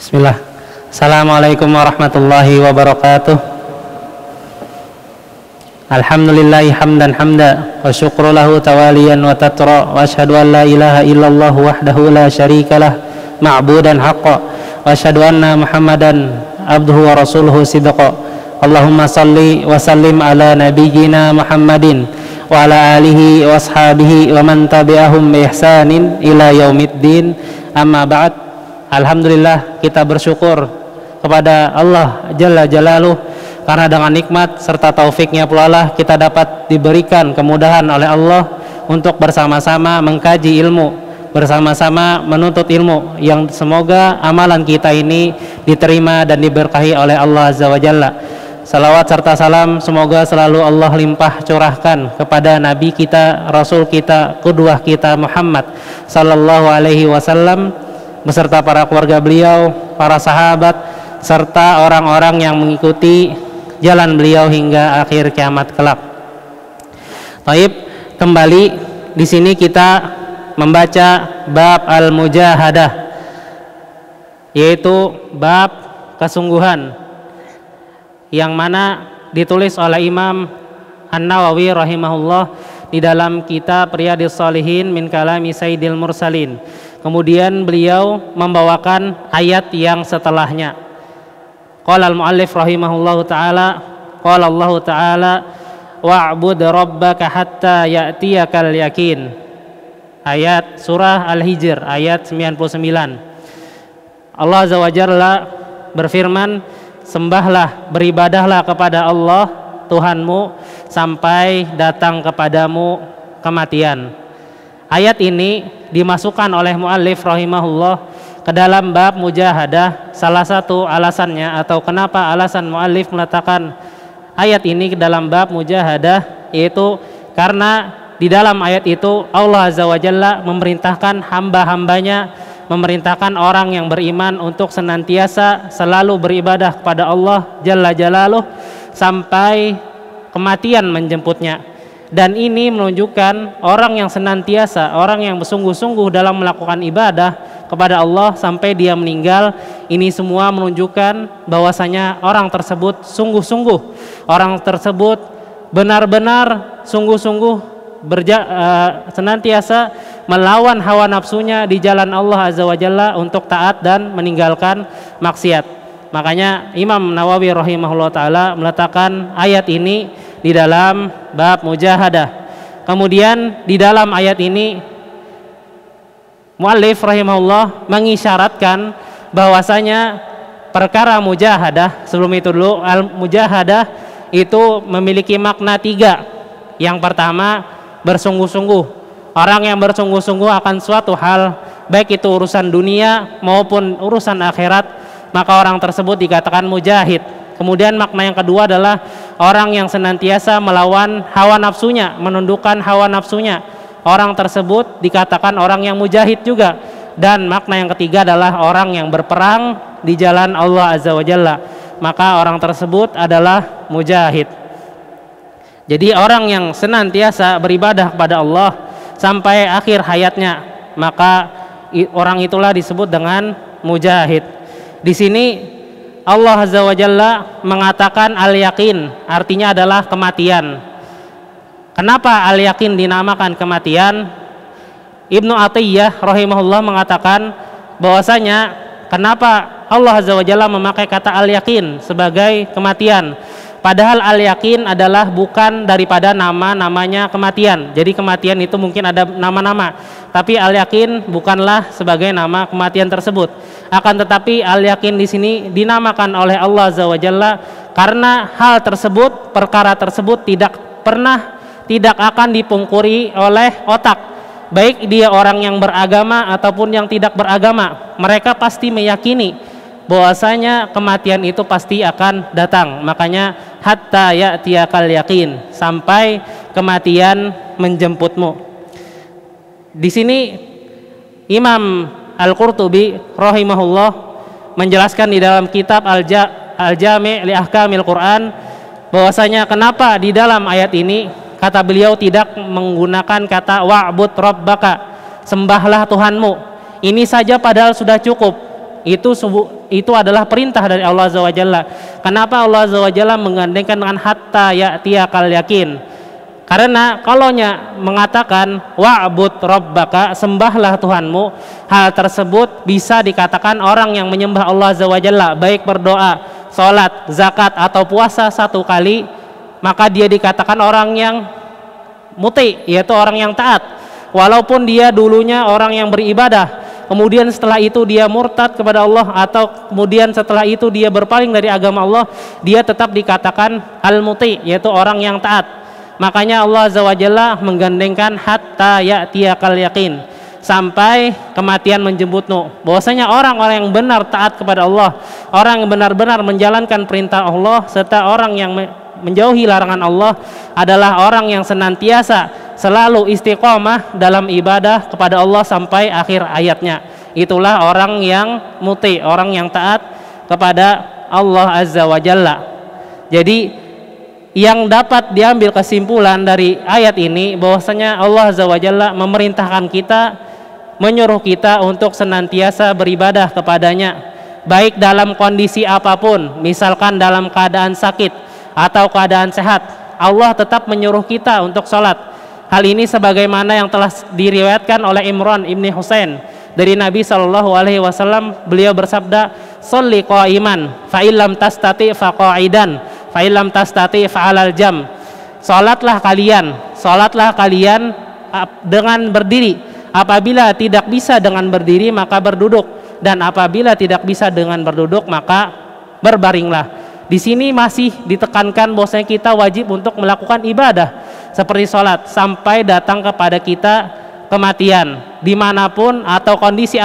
Bismillah. Assalamualaikum warahmatullahi wabarakatuh. Alhamdulillahi hamdan hamda wa syukru lahu tawaliyan wa tatra wa asyhadu an la ilaha illallah wahdahu la syarikalah ma'budan haqqa wa asyhadu anna Muhammadan abduhu wa rasuluhu sidqa. Allahumma salli wa sallim ala nabiyyina Muhammadin wa ala alihi wa ashabihi wa man tabi'ahum bi ihsanin ila yaumiddin. Amma ba'd. Alhamdulillah, kita bersyukur kepada Allah Jalla Jalaluh karena dengan nikmat serta taufiknya pula lah kita dapat diberikan kemudahan oleh Allah untuk bersama-sama mengkaji ilmu, bersama-sama menuntut ilmu, yang semoga amalan kita ini diterima dan diberkahi oleh Allah Azza wa Jalla. Salawat serta salam semoga selalu Allah limpah curahkan kepada Nabi kita, Rasul kita, qudwah kita Muhammad sallallahu alaihi wasallam beserta para keluarga beliau, para sahabat, serta orang-orang yang mengikuti jalan beliau hingga akhir kiamat kelak. Taib, kembali di sini kita membaca bab al-mujahadah, yaitu bab kesungguhan, yang mana ditulis oleh Imam An-Nawawi rahimahullah di dalam kitab Riyadhis Shalihin min kalami Sayyidil Mursalin. Kemudian beliau membawakan ayat yang setelahnya. Qala al-muallif rahimahullahu taala, qala Allah taala wa'bud rabbaka hatta ya'tiyakal yakin. Ayat surah Al-Hijr ayat 99. Allah azza wa jalla berfirman, sembahlah, beribadahlah kepada Allah Tuhanmu sampai datang kepadamu kematian. Ayat ini dimasukkan oleh muallif rahimahullah ke dalam bab mujahadah. Salah satu alasannya atau kenapa alasan muallif meletakkan ayat ini ke dalam bab mujahadah, yaitu karena di dalam ayat itu Allah azza wa jalla memerintahkan hamba-hambanya, memerintahkan orang yang beriman untuk senantiasa selalu beribadah kepada Allah Jalla Jalaluh sampai kematian menjemputnya. Dan ini menunjukkan orang yang senantiasa, orang yang bersungguh-sungguh dalam melakukan ibadah kepada Allah sampai dia meninggal. Ini semua menunjukkan bahwasanya orang tersebut sungguh-sungguh, orang tersebut benar-benar sungguh-sungguh senantiasa melawan hawa nafsunya di jalan Allah Azza wa Jalla untuk taat dan meninggalkan maksiat. Makanya Imam Nawawi rahimahullah ta'ala meletakkan ayat ini di dalam bab mujahadah. Kemudian di dalam ayat ini muallif rahimahullah mengisyaratkan bahwasanya perkara mujahadah, sebelum itu dulu, al-mujahadah itu memiliki makna 3. Yang pertama, bersungguh-sungguh. Orang yang bersungguh-sungguh akan suatu hal, baik itu urusan dunia maupun urusan akhirat, maka orang tersebut dikatakan mujahid. Kemudian makna yang kedua adalah orang yang senantiasa melawan hawa nafsunya, menundukkan hawa nafsunya. Orang tersebut dikatakan orang yang mujahid juga. Dan makna yang ketiga adalah orang yang berperang di jalan Allah Azza wa Jalla. Maka orang tersebut adalah mujahid. Jadi orang yang senantiasa beribadah kepada Allah sampai akhir hayatnya, maka orang itulah disebut dengan mujahid. Di sini Allah Azza wa Jalla mengatakan al-yakin, artinya adalah kematian. Kenapa al-yakin dinamakan kematian? Ibnu Atiyah rahimahullah mengatakan bahwasanya kenapa Allah Azza wa Jalla memakai kata al-yakin sebagai kematian, padahal al-yakin adalah bukan daripada nama-namanya kematian. Jadi kematian itu mungkin ada nama-nama, tapi al-yakin bukanlah sebagai nama kematian tersebut. Akan tetapi al-yakin di sini dinamakan oleh Allah Azza wa Jalla karena hal tersebut, perkara tersebut tidak akan dipungkiri oleh otak. Baik dia orang yang beragama ataupun yang tidak beragama, mereka pasti meyakini bahwasanya kematian itu pasti akan datang. Makanya hatta ya'tiyakal yakin, sampai kematian menjemputmu. Di sini Imam Al-Qurtubi rahimahullah menjelaskan di dalam kitab Al-Jami' li Ahkamil Quran bahwasanya kenapa di dalam ayat ini kata beliau tidak menggunakan kata wa'bud rabbaka, sembahlah Tuhanmu. Ini saja padahal sudah cukup. itu adalah perintah dari Allah Azza wa Jalla. Kenapa Allah Azza wa Jalla menggandengkan dengan hatta ya'tiyakal yakin? Karena kalaunya mengatakan wa'bud rabbaka, sembahlah Tuhanmu, hal tersebut bisa dikatakan orang yang menyembah Allah Azza wa Jalla, baik berdoa, sholat, zakat atau puasa satu kali, maka dia dikatakan orang yang muti, yaitu orang yang taat, walaupun dia dulunya orang yang beribadah, kemudian setelah itu dia murtad kepada Allah, atau kemudian setelah itu dia berpaling dari agama Allah, dia tetap dikatakan al-muti, yaitu orang yang taat. Makanya Allah Azza wa Jalla menggandengkan hatta ya'tiyakal yakin, sampai kematian menjemputmu. Bahwasanya orang-orang yang benar taat kepada Allah, orang yang benar-benar menjalankan perintah Allah, serta orang yang menjauhi larangan Allah adalah orang yang senantiasa selalu istiqomah dalam ibadah kepada Allah sampai akhir ayatnya. Itulah orang yang muti, orang yang taat kepada Allah Azza wa Jalla. Jadi yang dapat diambil kesimpulan dari ayat ini bahwasanya Allah Azza wa Jalla memerintahkan kita, menyuruh kita untuk senantiasa beribadah kepadanya, baik dalam kondisi apapun, misalkan dalam keadaan sakit atau keadaan sehat, Allah tetap menyuruh kita untuk sholat. Hal ini sebagaimana yang telah diriwayatkan oleh Imran ibni Husain dari Nabi SAW, beliau bersabda, "Sholli qa'iman, fa illam tastati fa qa'idan, fa illam tastati fa 'alal jam." Salatlah kalian dengan berdiri. Apabila tidak bisa dengan berdiri maka berduduk, dan apabila tidak bisa dengan berduduk maka berbaringlah. Di sini masih ditekankan bahwasanya kita wajib untuk melakukan ibadah seperti sholat sampai datang kepada kita kematian, dimanapun atau kondisi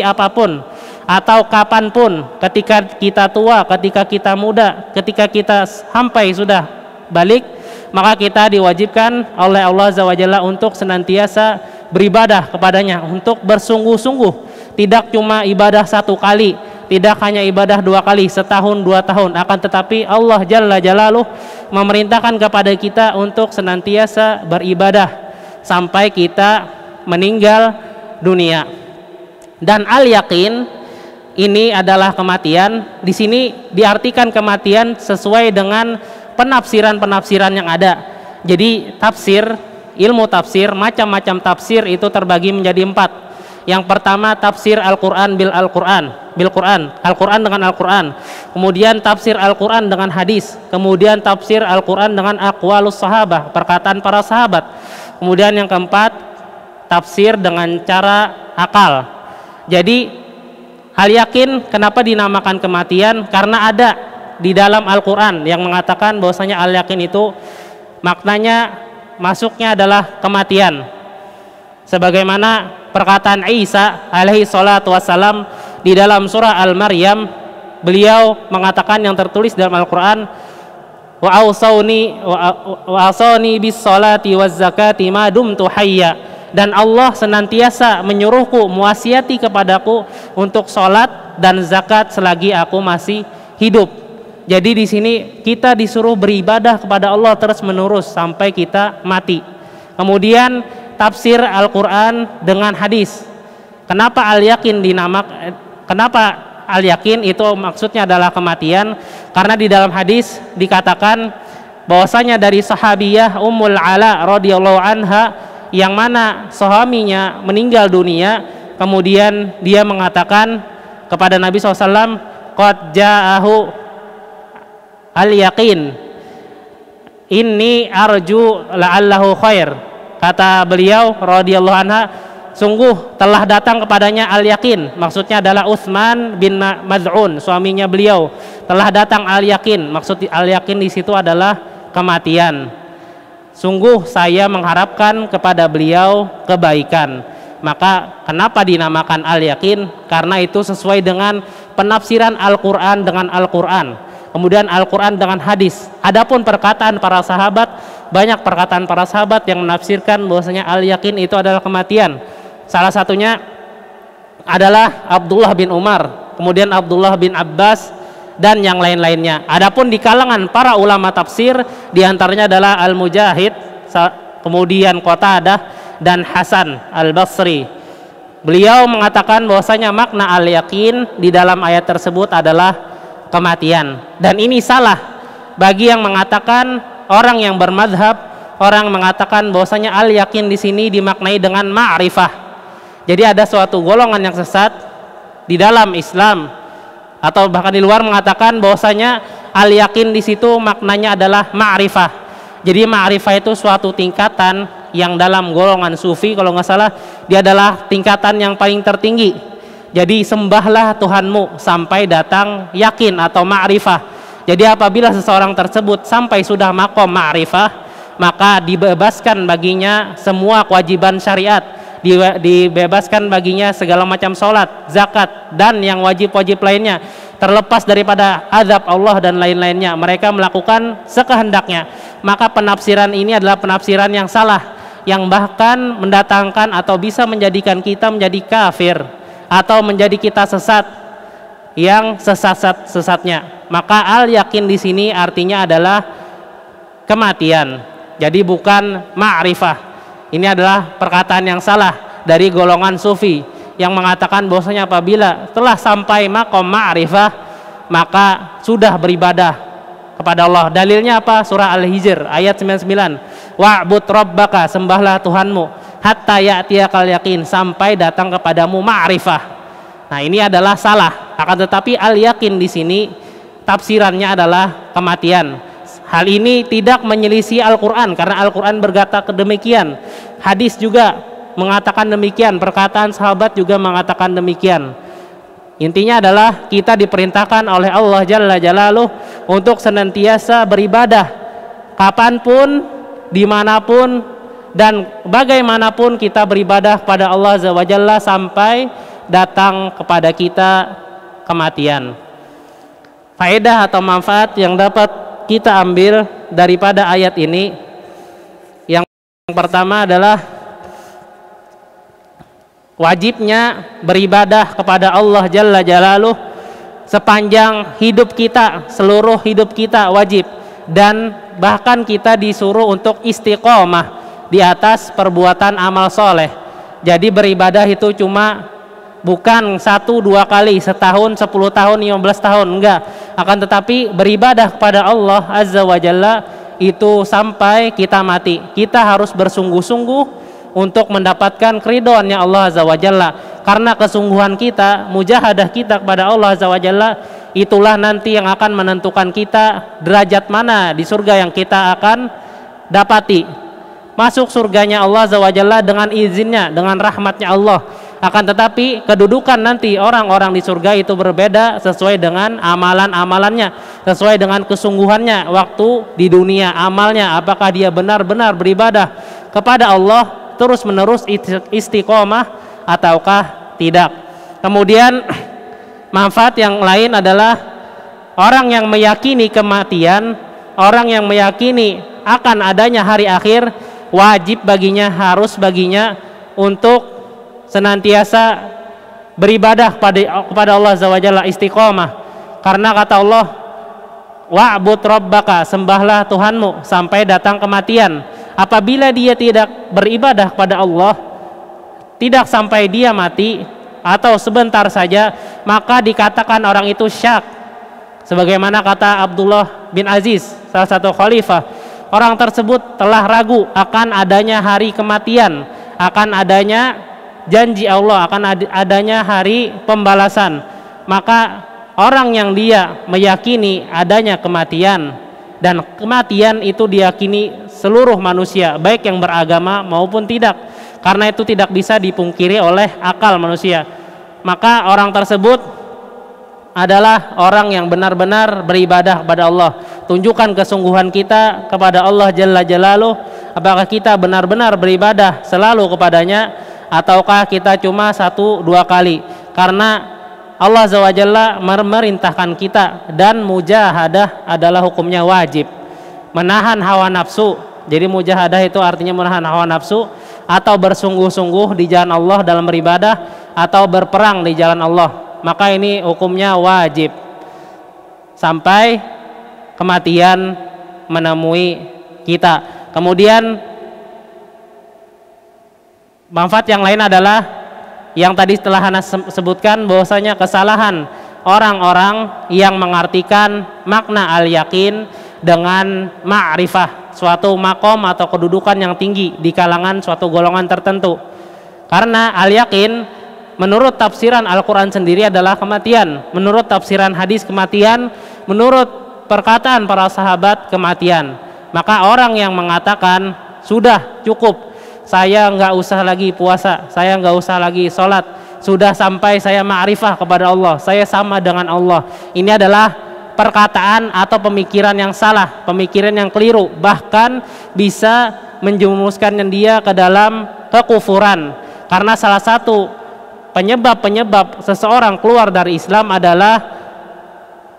apapun, atau kapanpun, ketika kita tua, ketika kita muda, ketika kita sampai sudah balik, maka kita diwajibkan oleh Allah Azza wa Jalla untuk senantiasa beribadah kepadanya, untuk bersungguh-sungguh, tidak cuma ibadah satu kali, tidak hanya ibadah 2 kali, setahun 2 tahun, akan tetapi Allah Jalla Jalaluh memerintahkan kepada kita untuk senantiasa beribadah sampai kita meninggal dunia. Dan al-yakin ini adalah kematian. Di sini diartikan kematian sesuai dengan penafsiran-penafsiran yang ada. Jadi tafsir, ilmu tafsir, macam-macam tafsir itu terbagi menjadi 4. Yang pertama tafsir Al-Quran bil Quran, Al-Quran dengan Al-Quran. Kemudian tafsir Al-Quran dengan hadis. Kemudian tafsir Al-Quran dengan aqwalus sahabah, perkataan para sahabat. Kemudian yang keempat tafsir dengan cara akal. Jadi hal yakin kenapa dinamakan kematian? Karena ada di dalam Al-Quran yang mengatakan bahwasanya al-yakin itu maknanya masuknya adalah kematian. Sebagaimana perkataan Isa alaihi salatu wassalam di dalam surah Al-Maryam, beliau mengatakan yang tertulis dalam Al-Quran, wa awsani bis salati waz zakati ma dumtu hayya, dan Allah senantiasa menyuruhku, mewasiati kepadaku untuk sholat dan zakat selagi aku masih hidup. Jadi di sini kita disuruh beribadah kepada Allah terus menerus sampai kita mati. Kemudian tafsir Al-Quran dengan hadis. Kenapa al-yakin kenapa al-yakin itu maksudnya adalah kematian? Karena di dalam hadis dikatakan bahwasanya dari sahabiyah Ummul Ala radhiyallahu anha, yang mana suaminya meninggal dunia, kemudian dia mengatakan kepada Nabi SAW, qad ja'ahu al-yaqin inni arju la'allahu khair. Kata beliau radhiyallahu anha, sungguh telah datang kepadanya al-yaqin, maksudnya adalah Utsman bin Maz'un, suaminya beliau. Telah datang al-yaqin, maksud al-yaqin di situ adalah kematian. Sungguh saya mengharapkan kepada beliau kebaikan. Maka kenapa dinamakan al-yaqin? Karena itu sesuai dengan penafsiran Al-Quran dengan Al-Quran, kemudian Al-Quran dengan hadis. Adapun perkataan para sahabat, banyak perkataan para sahabat yang menafsirkan bahwasanya al-yaqin itu adalah kematian. Salah satunya adalah Abdullah bin Umar, kemudian Abdullah bin Abbas, dan yang lain-lainnya. Adapun di kalangan para ulama tafsir, diantaranya adalah Al-Mujahid, kemudian Qatadah dan Hasan Al-Basri. Beliau mengatakan bahwasanya makna al-yakin di dalam ayat tersebut adalah kematian, dan ini salah bagi yang mengatakan, orang yang bermadhab, orang mengatakan bahwasanya al-yakin di sini dimaknai dengan ma'rifah. Jadi ada suatu golongan yang sesat di dalam Islam atau bahkan di luar mengatakan bahwasanya al-yakin di situ maknanya adalah ma'rifah. Jadi ma'rifah itu suatu tingkatan yang dalam golongan sufi, kalau nggak salah dia adalah tingkatan yang paling tertinggi. Jadi sembahlah Tuhanmu sampai datang yakin atau ma'rifah. Jadi apabila seseorang tersebut sampai sudah makom ma'rifah, maka dibebaskan baginya semua kewajiban syariat, dibebaskan baginya segala macam sholat, zakat, dan yang wajib-wajib lainnya, terlepas daripada azab Allah dan lain-lainnya. Mereka melakukan sekehendaknya. Maka penafsiran ini adalah penafsiran yang salah, yang bahkan mendatangkan atau bisa menjadikan kita menjadi kafir atau menjadi kita sesat, yang sesat-sesatnya. Maka al-yakin di sini artinya adalah kematian. Jadi bukan ma'rifah. Ini adalah perkataan yang salah dari golongan sufi yang mengatakan bahwasanya apabila telah sampai makom ma'rifah maka sudah beribadah kepada Allah. Dalilnya apa? Surah Al-Hijr ayat 99. Wa'bud rabbaka, sembahlah Tuhanmu, hatta ya'tiyakal yakin, sampai datang kepadamu ma'rifah. Nah, ini adalah salah. Akan tetapi al-yakin di sini tafsirannya adalah kematian. Hal ini tidak menyelisih Al-Qur'an karena Al-Qur'an berkata demikian. Hadis juga mengatakan demikian, perkataan sahabat juga mengatakan demikian. Intinya adalah kita diperintahkan oleh Allah Jalla Jalaluh untuk senantiasa beribadah kapanpun, dimanapun, dan bagaimanapun kita beribadah kepada Allah Azza wa Jalla sampai datang kepada kita kematian. Faedah atau manfaat yang dapat kita ambil daripada ayat ini, yang pertama adalah wajibnya beribadah kepada Allah Jalla Jalaluh sepanjang hidup kita, seluruh hidup kita wajib, dan bahkan kita disuruh untuk istiqomah di atas perbuatan amal soleh. Jadi beribadah itu cuma bukan 1-2 kali setahun, 10 tahun, 15 tahun, enggak. Akan tetapi beribadah kepada Allah Azza wa Jalla itu sampai kita mati. Kita harus bersungguh-sungguh untuk mendapatkan keridhoannya Allah Azza wa Jalla. Karena kesungguhan kita, mujahadah kita kepada Allah Azza wa Jalla, itulah nanti yang akan menentukan kita derajat mana di surga yang kita akan dapati. Masuk surganya Allah Azza wa Jalla dengan izinnya, dengan rahmatnya Allah. Akan tetapi kedudukan nanti orang-orang di surga itu berbeda sesuai dengan amalan-amalannya, sesuai dengan kesungguhannya waktu di dunia, amalnya, apakah dia benar-benar beribadah kepada Allah terus menerus istiqomah ataukah tidak. Kemudian manfaat yang lain adalah orang yang meyakini kematian, orang yang meyakini akan adanya hari akhir, wajib baginya, harus baginya untuk senantiasa beribadah kepada Allah Azza wa Jalla, istiqomah. Karena kata Allah, wa'bud rabbaka, sembahlah Tuhanmu sampai datang kematian. Apabila dia tidak beribadah kepada Allah, tidak sampai dia mati atau sebentar saja, maka dikatakan orang itu syak. Sebagaimana kata Abdullah bin Aziz, salah satu khalifah, orang tersebut telah ragu akan adanya hari kematian, akan adanya janji Allah, akan adanya hari pembalasan. Maka orang yang dia meyakini adanya kematian, dan kematian itu diyakini seluruh manusia, baik yang beragama maupun tidak, karena itu tidak bisa dipungkiri oleh akal manusia, maka orang tersebut adalah orang yang benar-benar beribadah kepada Allah. Tunjukkan kesungguhan kita kepada Allah Jalla Jalaluh, apakah kita benar-benar beribadah selalu kepadanya, ataukah kita cuma 1-2 kali. Karena Allah Azza wa Jalla memerintahkan kita, dan mujahadah adalah hukumnya wajib, menahan hawa nafsu. Jadi mujahadah itu artinya menahan hawa nafsu, atau bersungguh-sungguh di jalan Allah dalam beribadah, atau berperang di jalan Allah. Maka ini hukumnya wajib sampai kematian menemui kita. Kemudian manfaat yang lain adalah yang tadi telah Ana sebutkan bahwasanya kesalahan orang-orang yang mengartikan makna al-yakin dengan ma'rifah, suatu makom atau kedudukan yang tinggi di kalangan suatu golongan tertentu. Karena al-yakin menurut tafsiran Al-Quran sendiri adalah kematian, menurut tafsiran hadis kematian, menurut perkataan para sahabat kematian. Maka orang yang mengatakan sudah cukup, saya nggak usah lagi puasa, saya nggak usah lagi sholat, sudah sampai saya ma'rifah kepada Allah, saya sama dengan Allah, ini adalah perkataan atau pemikiran yang salah, pemikiran yang keliru, bahkan bisa menjerumuskan dia ke dalam kekufuran. Karena salah satu penyebab seseorang keluar dari Islam adalah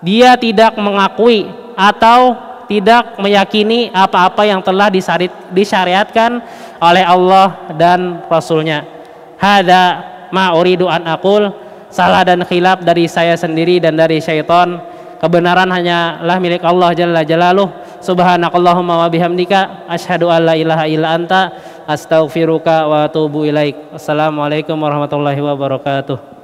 dia tidak mengakui atau tidak meyakini apa-apa yang telah disyariatkan oleh Allah dan Rasulnya. Hada ma uridu an aqul, salah dan khilaf dari saya sendiri dan dari syaitan. Kebenaran hanyalah milik Allah Jalla Jalaluh. Subhanakallahumma wa bihamdika asyhadu an la ilaha illa anta astaghfiruka wa atubu ilaik. Assalamualaikum warahmatullahi wabarakatuh.